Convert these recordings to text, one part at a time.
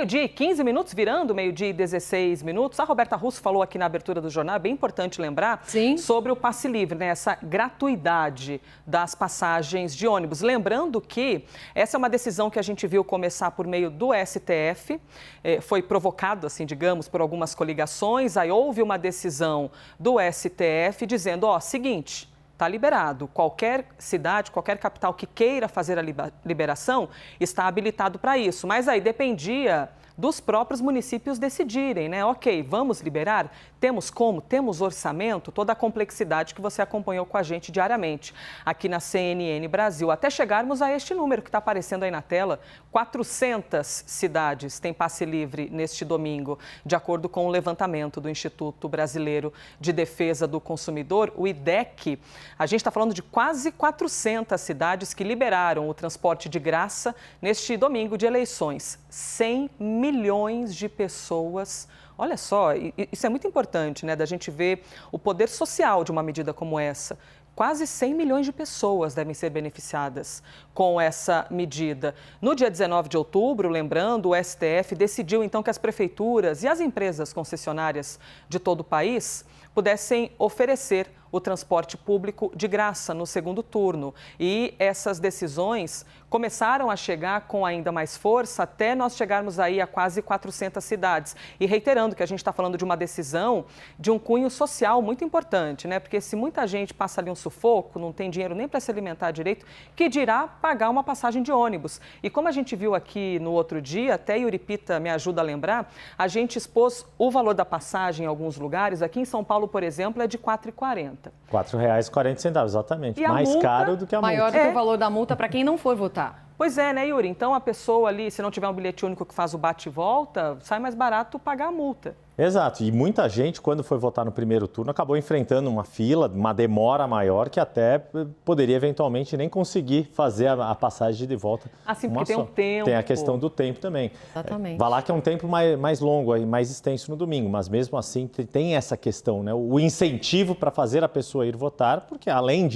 Meio-dia e 15 minutos, virando meio-dia e 16 minutos. A Roberta Russo falou aqui na abertura do jornal, é bem importante lembrar, sobre o passe livre, né? Essa gratuidade das passagens de ônibus. Lembrando que essa é uma decisão que a gente viu começar por meio do STF, foi provocado, assim, digamos, por algumas coligações. Aí houve uma decisão do STF dizendo, seguinte... Está liberado. Qualquer cidade, qualquer capital que queira fazer a liberação está habilitado para isso. Mas aí dependia dos próprios municípios decidirem, né? Ok, vamos liberar? Temos como? Temos orçamento? Toda a complexidade que você acompanhou com a gente diariamente aqui na CNN Brasil. Até chegarmos a este número que está aparecendo aí na tela, 400 cidades têm passe livre neste domingo, de acordo com o levantamento do Instituto Brasileiro de Defesa do Consumidor, o IDEC. A gente está falando de quase 400 cidades que liberaram o transporte de graça neste domingo de eleições. 100 milhões de pessoas. Olha só, isso é muito importante, né, da gente ver o poder social de uma medida como essa. Quase 100 milhões de pessoas devem ser beneficiadas com essa medida. No dia 19 de outubro, lembrando, o STF decidiu então que as prefeituras e as empresas concessionárias de todo o país pudessem oferecer o transporte público de graça no segundo turno. E essas decisões começaram a chegar com ainda mais força até nós chegarmos aí a quase 400 cidades. E reiterando que a gente está falando de uma decisão de um cunho social muito importante, né? Porque se muita gente passa ali um sufoco, não tem dinheiro nem para se alimentar direito, que dirá pagar uma passagem de ônibus. E como a gente viu aqui no outro dia, até Yuripita me ajuda a lembrar, a gente expôs o valor da passagem em alguns lugares. Aqui em São Paulo, por exemplo, é de R$ 4,40. R$ 4,40, exatamente. E mais multa, caro do que a multa. Maior do que o valor da multa para quem não for votar. Pois é, né, Yuri? Então, a pessoa ali, se não tiver um bilhete único que faz o bate e volta, sai mais barato pagar a multa. Exato. E muita gente, quando foi votar no primeiro turno, acabou enfrentando uma fila, uma demora maior, que até poderia, eventualmente, nem conseguir fazer a passagem de volta. Assim, porque tem um tempo. Tem a questão do tempo também. Exatamente. Vai lá que é um tempo mais longo, mais extenso no domingo, mas mesmo assim tem essa questão, né? O incentivo para fazer a pessoa ir votar, porque além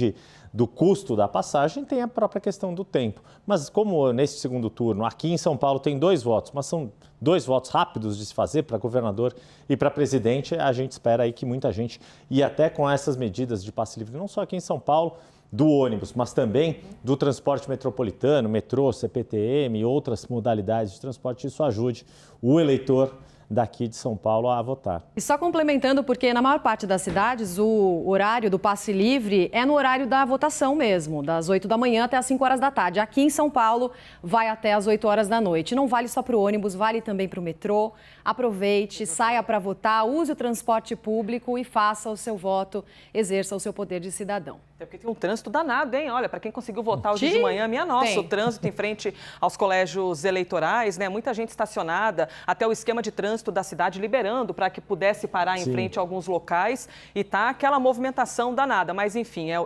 do custo da passagem, tem a própria questão do tempo. Mas como nesse segundo turno, aqui em São Paulo tem 2 votos, mas são 2 votos rápidos de se fazer para governador e para presidente, a gente espera aí que muita gente, e até com essas medidas de passe livre, não só aqui em São Paulo, do ônibus, mas também do transporte metropolitano, metrô, CPTM e outras modalidades de transporte, isso ajude o eleitor daqui de São Paulo a votar. E só complementando, porque na maior parte das cidades o horário do passe livre é no horário da votação mesmo, das 8 da manhã até as 5 horas da tarde. Aqui em São Paulo vai até as 8 horas da noite. Não vale só para o ônibus, vale também para o metrô. Aproveite, saia para votar, use o transporte público e faça o seu voto, exerça o seu poder de cidadão. É porque tem um trânsito danado, hein? Olha, para quem conseguiu votar hoje de manhã, minha nossa, o trânsito em frente aos colégios eleitorais, né? Muita gente estacionada, até o esquema de trânsito da cidade liberando para que pudesse parar em frente a alguns locais e tá aquela movimentação danada. Mas, enfim, é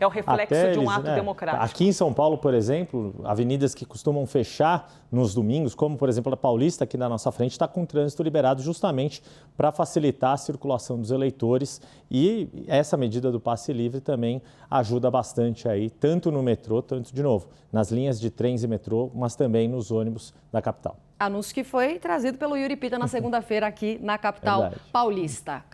o reflexo de um ato democrático. Aqui em São Paulo, por exemplo, avenidas que costumam fechar nos domingos, como, por exemplo, a Paulista, aqui na nossa frente, está com trânsito liberado justamente para facilitar a circulação dos eleitores. E essa medida do passe livre também ajuda bastante aí, tanto no metrô, tanto, de novo, nas linhas de trens e metrô, mas também nos ônibus da capital. Anúncio que foi trazido pelo Yuripita na segunda-feira aqui na capital paulista.